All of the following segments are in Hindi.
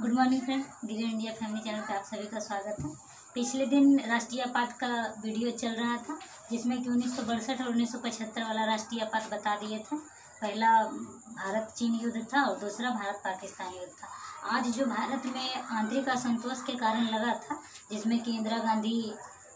Good morning friend, green India family channel पर आप सभी का स्वागत है। पिछले दिन राष्ट्रीय आपात का वीडियो चल रहा था जिसमें कि 1962 और 1975 वाला राष्ट्रीय आपात बता दिए थे। पहला भारत चीन युद्ध था और दूसरा भारत पाकिस्तान युद्ध था। आज जो भारत में आंतरिक असंतोष के कारण लगा था, जिसमें कि इंदिरा गांधी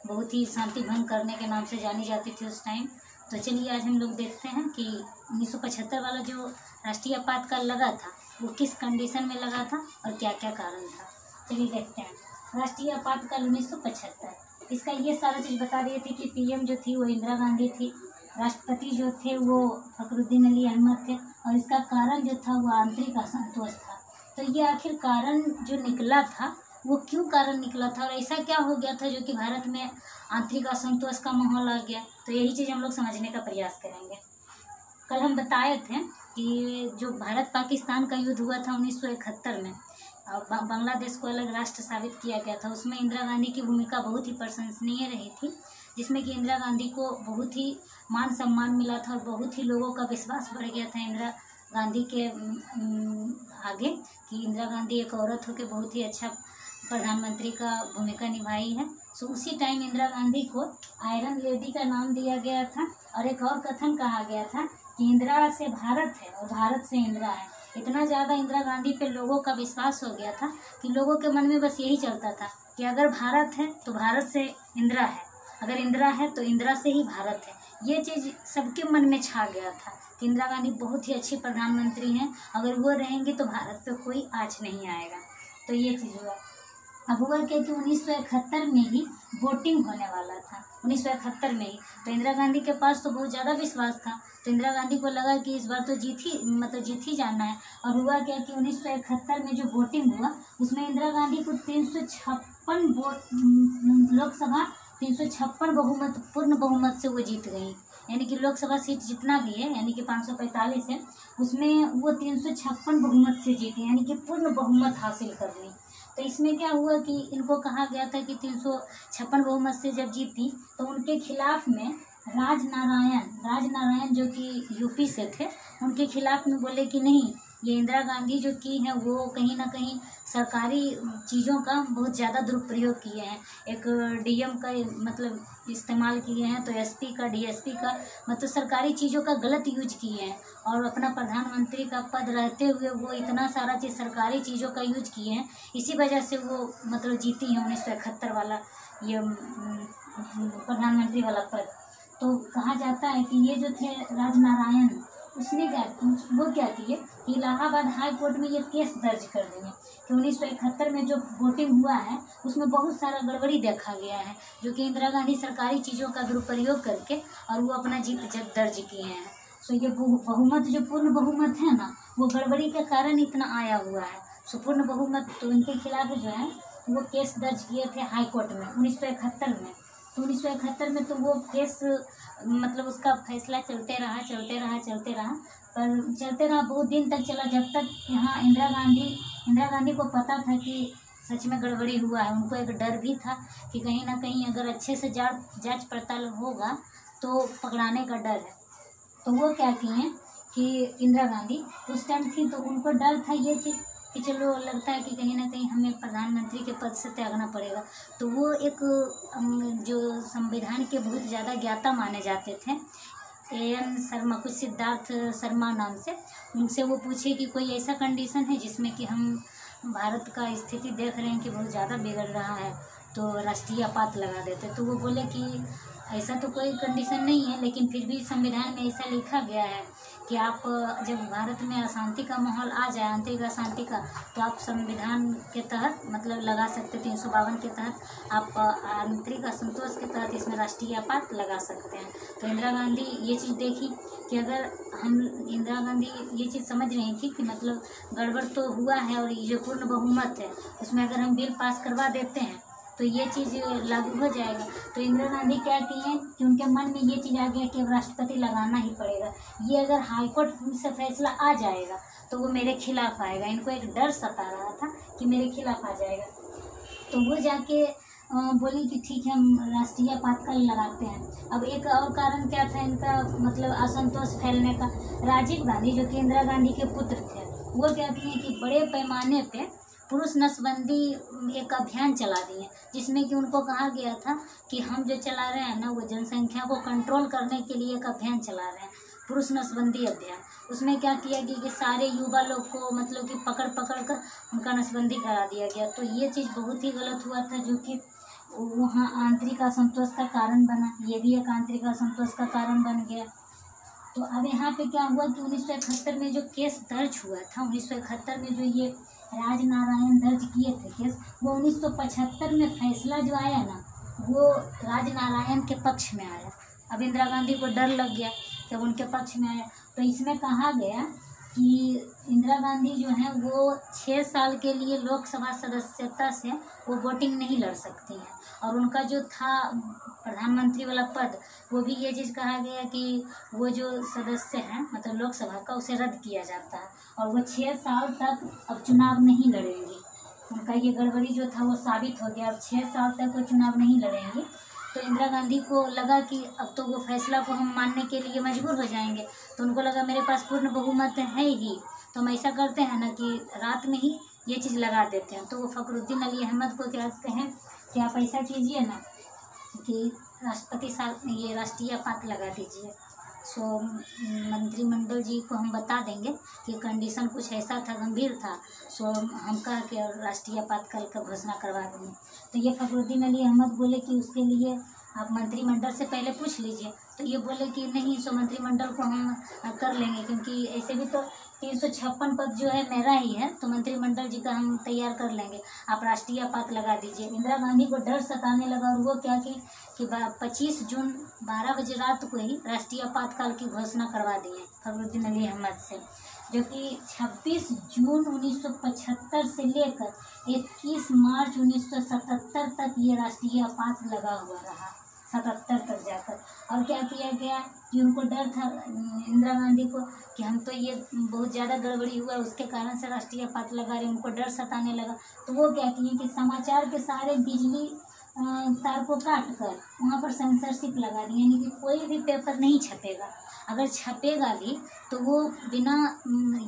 बहुत ही शांति भंग करने के नाम से जानी जाती थी उस टाइम। तो चलिए आज हम लोग देखते हैं कि 1975 वाला जो राष्ट्रीय आपात काल लगा था वो किस कंडीशन में लगा था और क्या क्या कारण था। चलिए देखते हैं। राष्ट्रीय आपातकाल 1975, इसका ये सारा चीज़ बता रही थी कि पीएम जो थी वो इंदिरा गांधी थी, राष्ट्रपति जो थे वो फखरुद्दीन अली अहमद थे और इसका कारण जो था वो आंतरिक असंतोष था। तो ये आखिर कारण जो निकला था वो क्यों कारण निकला था और ऐसा क्या हो गया था जो कि भारत में आंतरिक असंतोष का माहौल आ गया। तो यही चीज़ हम लोग समझने का प्रयास करेंगे। कल हम बताए थे कि जो भारत पाकिस्तान का युद्ध हुआ था 1971 में, बांग्लादेश को अलग राष्ट्र साबित किया गया था। उसमें इंदिरा गांधी की भूमिका बहुत ही प्रशंसनीय रही थी, जिसमें कि इंदिरा गांधी को बहुत ही मान सम्मान मिला था और बहुत ही लोगों का विश्वास बढ़ गया था इंदिरा गांधी के आगे कि इंदिरा गांधी एक औरत होकर बहुत ही अच्छा प्रधानमंत्री का भूमिका निभाई है। सो उसी टाइम इंदिरा गांधी को आयरन लेडी का नाम दिया गया था और एक और कथन कहा गया था कि इंदिरा से भारत है और भारत से इंदिरा है। इतना ज़्यादा इंदिरा गांधी पे लोगों का विश्वास हो गया था कि लोगों के मन में बस यही चलता था कि अगर भारत है तो भारत से इंदिरा है, अगर इंदिरा है तो इंदिरा से ही भारत है। ये चीज़ सबके मन में छा गया था कि इंदिरा गांधी बहुत ही अच्छी प्रधानमंत्री हैं, अगर वो रहेंगी तो भारत पे कोई आँच नहीं आएगा। तो ये चीज़ हुआ। अब हुआ क्या कि 1971 में ही वोटिंग होने वाला था, 1971 में ही। तो इंदिरा गांधी के पास तो बहुत ज़्यादा विश्वास था, तो इंदिरा गांधी को लगा कि इस बार तो जीत ही जाना है। और हुआ क्या कि 1971 में जो वोटिंग हुआ उसमें इंदिरा गांधी को 356 वोट लोकसभा 356 बहुमत पूर्ण बहुमत से वो जीत गई। यानी कि लोकसभा सीट जितना भी है यानी कि 545 है, उसमें वो 356 बहुमत से जीती, यानी कि पूर्ण बहुमत हासिल कर ली। तो इसमें क्या हुआ कि इनको कहा गया था कि 356 बहुमत से जब जीती तो उनके खिलाफ में राजनारायण जो कि यूपी से थे, उनके खिलाफ में बोले कि नहीं, ये इंदिरा गांधी जो की है वो कहीं ना कहीं सरकारी चीज़ों का बहुत ज़्यादा दुरुपयोग किए हैं। एक डीएम का मतलब इस्तेमाल किए हैं, तो एसपी का डीएसपी का मतलब सरकारी चीज़ों का गलत यूज किए हैं। और अपना प्रधानमंत्री का पद रहते हुए वो इतना सारा चीज़ सरकारी चीज़ों का यूज किए हैं, इसी वजह से वो मतलब जीती है 1971 वाला ये प्रधानमंत्री वाला पद। तो कहा जाता है कि ये जो थे राजनारायण, उसने वो क्या किए कि इलाहाबाद हाई कोर्ट में ये केस दर्ज कर दिए कि 1971 में जो वोटिंग हुआ है उसमें बहुत सारा गड़बड़ी देखा गया है, जो कि इंदिरा गांधी सरकारी चीज़ों का दुरुपयोग करके और वो अपना जीत दर्ज किए हैं। सो ये बहुमत जो पूर्ण बहुमत है ना, वो गड़बड़ी के कारण इतना आया हुआ है। सो पूर्ण बहुमत तो इनके खिलाफ जो है वो केस दर्ज किए थे हाई कोर्ट में 1971 में। तो 1971 में तो वो केस मतलब उसका फैसला चलते रहा बहुत दिन तक चला, जब तक यहाँ इंदिरा गांधी को पता था कि सच में गड़बड़ी हुआ है। उनको एक डर भी था कि कहीं ना कहीं अगर अच्छे से जांच पड़ताल होगा तो पकड़ाने का डर है। तो वो क्या किए कि इंदिरा गांधी उस टाइम थी तो उनको डर था ये चीज़ कि चलो लगता है कि कहीं ना कहीं हमें प्रधानमंत्री के पद से त्यागना पड़ेगा। तो वो एक जो संविधान के बहुत ज़्यादा ज्ञाता माने जाते थे, एएन शर्मा, कुछ सिद्धार्थ शर्मा नाम से, उनसे वो पूछे कि कोई ऐसा कंडीशन है जिसमें कि हम भारत का स्थिति देख रहे हैं कि बहुत ज़्यादा बिगड़ रहा है तो राष्ट्रीय आपात लगा देते। तो वो बोले कि ऐसा तो कोई कंडीशन नहीं है, लेकिन फिर भी संविधान में ऐसा लिखा गया है कि आप जब भारत में अशांति का माहौल आ जाए, आंतरिक अशांति का, तो आप संविधान के तहत मतलब लगा सकते, 352 के तहत आप आंतरिक असंतोष के तहत इसमें राष्ट्रीय आपात लगा सकते हैं। तो इंदिरा गांधी ये चीज़ देखी कि अगर इंदिरा गांधी ये चीज़ समझ रही थी कि मतलब गड़बड़ तो हुआ है और ये जो पूर्ण बहुमत है उसमें अगर हम बिल पास करवा देते हैं तो ये चीज़ लागू हो जाएगा। तो इंदिरा गांधी क्या किए कि उनके मन में ये चीज़ आ गया कि अब राष्ट्रपति लगाना ही पड़ेगा, ये अगर हाईकोर्ट से फैसला आ जाएगा तो वो मेरे खिलाफ आएगा। इनको एक डर सता रहा था कि मेरे खिलाफ आ जाएगा। तो वो जाके बोली कि ठीक है हम राष्ट्रीय आपातकाल लगाते हैं। अब एक और कारण क्या था इनका मतलब असंतोष फैलने का, राजीव गांधी जो कि इंदिरा गांधी के पुत्र थे, वो क्या किए कि बड़े पैमाने पे पुरुष नसबंदी एक अभियान चला दिए, जिसमें कि उनको कहा गया था कि हम जो चला रहे हैं ना वो जनसंख्या को कंट्रोल करने के लिए एक अभियान चला रहे हैं, पुरुष नसबंदी अभियान। उसमें क्या किया गया कि सारे युवा लोग को मतलब कि पकड़ पकड़ कर उनका नसबंदी करा दिया गया। तो ये चीज़ बहुत ही गलत हुआ था, जो कि वहाँ आंतरिक असंतोष का कारण बना। ये भी एक आंतरिक असंतोष का कारण बन गया। तो अब यहाँ पे क्या हुआ कि 1971 में जो केस दर्ज हुआ था, 1971 में जो ये राजनारायण दर्ज किए थे केस, वो 1975 में फैसला जो आया ना वो राजनारायण के पक्ष में आया। अब इंदिरा गांधी को डर लग गया जब उनके पक्ष में आया। तो इसमें कहा गया कि इंदिरा गांधी जो है वो 6 साल के लिए लोकसभा सदस्यता से वो वोटिंग नहीं लड़ सकती हैं, और उनका जो था प्रधानमंत्री वाला पद, वो भी ये चीज़ कहा गया कि वो जो सदस्य हैं मतलब लोकसभा का, उसे रद्द किया जाता है, और वो 6 साल तक अब चुनाव नहीं लड़ेंगे। उनका ये गड़बड़ी जो था वो साबित हो गया। अब 6 साल तक वो चुनाव नहीं लड़ेंगे। तो इंदिरा गांधी को लगा कि अब तो वो फैसला को हम मानने के लिए मजबूर हो जाएंगे। तो उनको लगा मेरे पास पूर्ण बहुमत है ही, तो हम ऐसा करते हैं ना कि रात में ही ये चीज़ लगा देते हैं। तो वो फखरुद्दीन अली अहमद को क्या कहते हैं कि आप ऐसा कीजिए ना कि राष्ट्रपति साहब ये राष्ट्रीय आपात लगा दीजिए। सो मंत्रिमंडल जी को हम बता देंगे कि कंडीशन कुछ ऐसा था, गंभीर था, सो हम कह के राष्ट्रीय आपातकाल का घोषणा करवा देंगे। तो ये फखरुद्दीन अली अहमद बोले कि उसके लिए आप मंत्रिमंडल से पहले पूछ लीजिए। तो ये बोले कि नहीं, सो मंत्रिमंडल को हम कर लेंगे, क्योंकि ऐसे भी तो 356 पद जो है मेरा ही है, तो मंत्रिमंडल जी का हम तैयार कर लेंगे, आप राष्ट्रीय आपात लगा दीजिए। इंदिरा गांधी को डर सताने लगा, और वो क्या कि 25 जून 12 बजे रात को ही राष्ट्रीय आपातकाल की घोषणा करवा दिए फखरुद्दीन अली अहमद से, जो कि 26 जून 1975 से लेकर 21 मार्च 1977 तक ये राष्ट्रीय आपात लगा हुआ रहा, 77 तक जाकर। और क्या किया गया कि उनको डर था इंदिरा गांधी को कि हम तो ये बहुत ज़्यादा गड़बड़ी हुआ, उसके कारण से राष्ट्रीय आपात लगा रहे, उनको डर सताने लगा। तो वो क्या किए कि समाचार के सारे बिजली तार को काट कर वहाँ पर सेंसरशिप लगा दी, यानी कि कोई भी पेपर नहीं छपेगा। अगर छपेगा भी तो वो बिना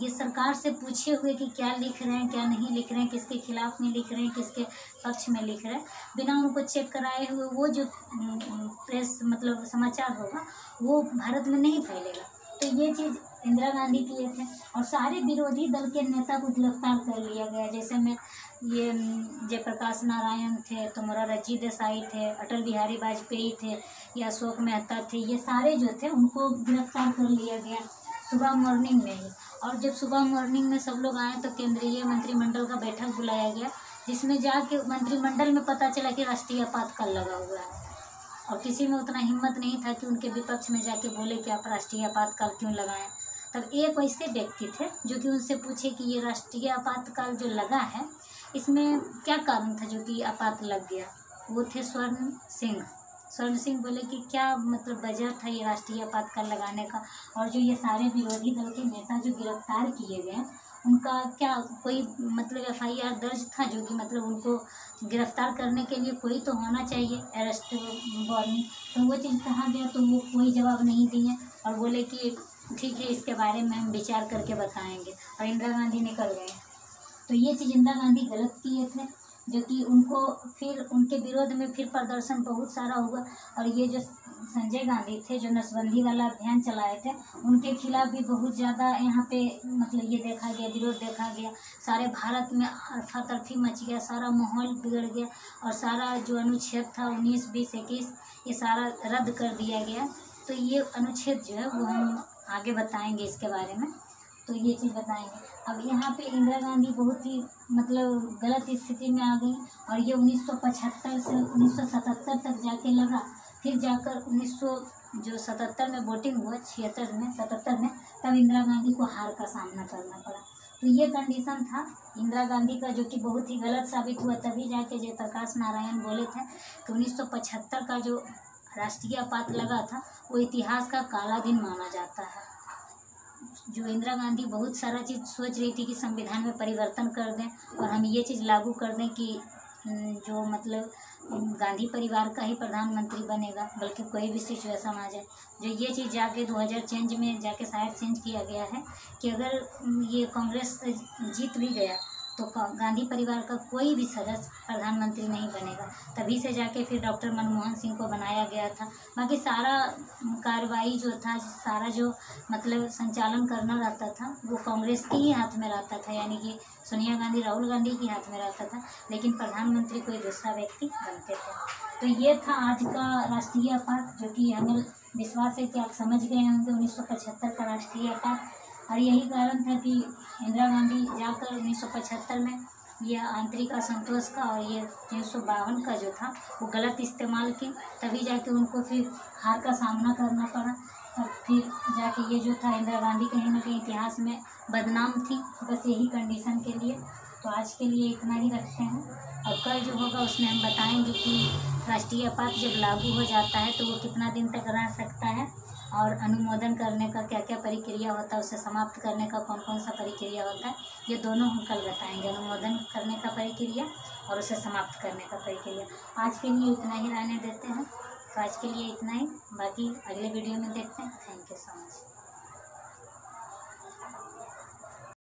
ये सरकार से पूछे हुए कि क्या लिख रहे हैं क्या नहीं लिख रहे हैं, किसके खिलाफ में लिख रहे हैं किसके पक्ष में लिख रहे हैं, बिना उनको चेक कराए हुए वो जो प्रेस मतलब समाचार होगा वो भारत में नहीं फैलेगा। तो ये चीज़ इंदिरा गांधी किए थे, और सारे विरोधी दल के नेता को गिरफ्तार कर लिया गया। जैसे में ये जयप्रकाश नारायण थे, तो मोरारजी देसाई थे, अटल बिहारी वाजपेयी थे, या अशोक मेहता थे, ये सारे जो थे उनको गिरफ्तार कर लिया गया सुबह मॉर्निंग में ही। और जब सुबह मॉर्निंग में सब लोग आए तो केंद्रीय मंत्रिमंडल का बैठक बुलाया गया, जिसमें जाके मंत्रिमंडल में पता चला कि राष्ट्रीय आपातकाल लगा हुआ है, और किसी में उतना हिम्मत नहीं था कि उनके विपक्ष में जाके बोले कि आप राष्ट्रीय आपातकाल क्यों लगाएं। तब एक वैसे व्यक्ति थे जो कि उनसे पूछे कि ये राष्ट्रीय आपातकाल जो लगा है इसमें क्या कारण था जो कि आपात लग गया। वो थे स्वर्ण सिंह। स्वर्ण सिंह बोले कि क्या मतलब वजह था ये राष्ट्रीय आपातकाल लगाने का, और जो ये सारे विरोधी दल के नेता जो गिरफ्तार किए गए उनका क्या कोई मतलब FIR दर्ज था, जो कि मतलब उनको गिरफ्तार करने के लिए कोई तो होना चाहिए, अरेस्ट वारंट। तो वो चीज़ कहा गया तो वो कोई जवाब नहीं दिए, और बोले कि ठीक है इसके बारे में हम विचार करके बताएंगे, और इंदिरा गांधी निकल गए। तो ये चीज़ इंदिरा गांधी गलत किए थे, जो कि उनको फिर उनके विरोध में फिर प्रदर्शन बहुत सारा हुआ। और ये जो संजय गांधी थे जो नसबंदी वाला अभियान चलाए थे, उनके खिलाफ भी बहुत ज़्यादा यहाँ पे मतलब ये देखा गया, विरोध देखा गया। सारे भारत में अफरा-तफरी मच गया, सारा माहौल बिगड़ गया, और सारा जो अनुच्छेद था 19, 20, 21 ये सारा रद्द कर दिया गया। तो ये अनुच्छेद जो है वो हम आगे बताएंगे इसके बारे में, तो ये चीज़ बताएंगे। अब यहाँ पे इंदिरा गांधी बहुत ही मतलब गलत स्थिति में आ गई, और ये 1975 से 1977 तक जाके लगा। फिर जाकर 1977 में वोटिंग हुआ, 77 में तब इंदिरा गांधी को हार का सामना करना पड़ा। तो ये कंडीशन था इंदिरा गांधी का, जो कि बहुत ही गलत साबित हुआ। तभी जाके जयप्रकाश नारायण बोले थे कि 1975 का जो राष्ट्रीय आपात लगा था वो इतिहास का काला दिन माना जाता है। जो इंदिरा गांधी बहुत सारा चीज़ सोच रही थी कि संविधान में परिवर्तन कर दें और हम ये चीज़ लागू कर दें कि जो मतलब गांधी परिवार का ही प्रधानमंत्री बनेगा, बल्कि कोई भी सिचुएशन आ जाए। जो ये चीज़ जाके 2000 चेंज में जाके शायद चेंज किया गया है कि अगर ये कांग्रेस जीत भी गया तो गांधी परिवार का कोई भी सदस्य प्रधानमंत्री नहीं बनेगा। तभी से जाके फिर डॉक्टर मनमोहन सिंह को बनाया गया था। बाकी सारा कार्रवाई जो था, सारा जो मतलब संचालन करना रहता था वो कांग्रेस के ही हाथ में रहता था, यानी कि सोनिया गांधी, राहुल गांधी के हाथ में रहता था, लेकिन प्रधानमंत्री कोई दूसरा व्यक्ति बनते थे। तो ये था आज का राष्ट्रीय आपात, जो कि हमें विश्वास है कि आप समझ गए होंगे 1975 का राष्ट्रीय आपात। और यही कारण था कि इंदिरा गांधी जाकर 1975 में ये आंतरिक असंतोष का और ये 352 का जो था वो गलत इस्तेमाल की, तभी जाके उनको फिर हार का सामना करना पड़ा। और फिर जाके ये जो था इंदिरा गांधी कहीं ना कहीं इतिहास में बदनाम थी, बस यही कंडीशन के लिए। तो आज के लिए इतना ही रखते हैं, और कल जो होगा उसमें हम बताएंगे कि राष्ट्रीय आपात जब लागू हो जाता है तो वो कितना दिन तक रह सकता है, और अनुमोदन करने का क्या क्या प्रक्रिया होता है, उसे समाप्त करने का कौन कौन सा प्रक्रिया होता है, ये दोनों हम कल बताएंगे, अनुमोदन करने का प्रक्रिया और उसे समाप्त करने का प्रक्रिया। आज के लिए इतना ही रहने देते हैं। तो आज के लिए इतना ही, बाकी अगले वीडियो में देखते हैं। Thank you so much.